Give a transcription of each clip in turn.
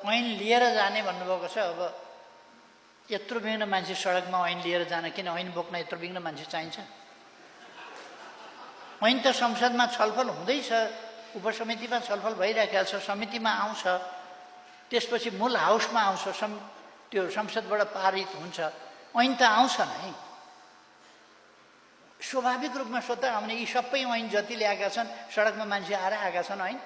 ऐन लिएर जाने भन्नुभएको छ। अब यत्रो बिघ्न मान्छे सडकमा ऐन लिएर जान किन ऐन बोक्न यत्रो बिघ्न मान्छे चाहिन्छ? ऐन त संसदमा छलफल हुँदैछ, उपसमितिमा छलफल भइरहेको छ, समितिमा आउँछ, त्यसपछि मूल हाउसमा आउँछ, त्यो संसदबाट पारित हुन्छ, ऐन त आउँछ नै। स्वाभाविक रूपमा स्वतः आउने यी सबै ऐन जति ल्याएका छन् सडकमा मान्छे आएर आएका छन् ऐन।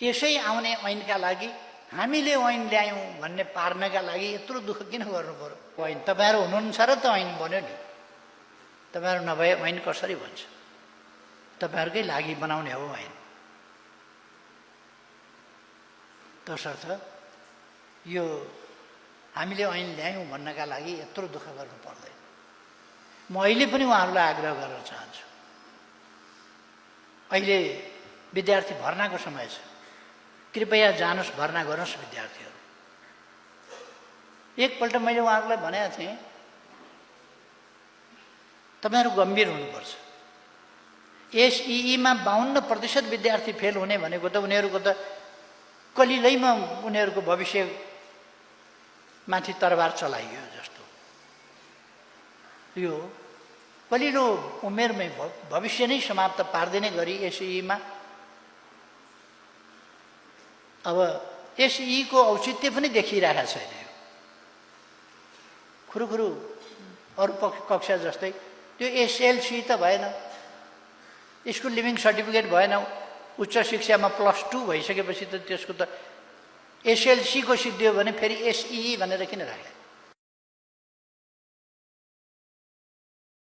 यसै आउने ऐनका लागि हामीले ऐन ल्यायौँ भन्ने पार्नका लागि यत्रो दुःख किन गर्नु पर्यो? ऐन तपाईँहरू हुनुहुन्छ र त ऐन बन्यो नि। तपाईँहरू नभए ऐन कसरी बन्छ? तपाईँहरूकै लागि बनाउने हो ऐन। तसर्थ यो हामीले ऐन ल्यायौँ भन्नका लागि यत्रो दुःख गर्नु पर्दैन। म अहिले पनि उहाँहरूलाई आग्रह गर्न चाहन्छु, अहिले विद्यार्थी भर्नाको समय छ, कृपया जानुहोस्, भर्ना गर्नुहोस् विद्यार्थीहरू। एकपल्ट मैले उहाँहरूलाई भनेको थिएँ, तपाईँहरू गम्भीर हुनुपर्छ। एसइईमा 52% विद्यार्थी फेल हुने भनेको त उनीहरूको त कलिलैमा उनीहरूको भविष्यमाथि तरबार चलाइयो जस्तो। यो कलिलो उमेरमै भविष्य नै समाप्त पार्दिने गरी एसइईमा अब एसइईको औचित्य पनि देखिरहेको छैन। यो खुरुखुरु अरू कक्षा जस्तै त्यो एसएलसी त भएन, स्कुल लिभिङ सर्टिफिकेट भएन, उच्च शिक्षामा +2 भइसकेपछि त त्यसको त एसएलसीको सिद्धियो भने फेरि एसइई भनेर किन राखे?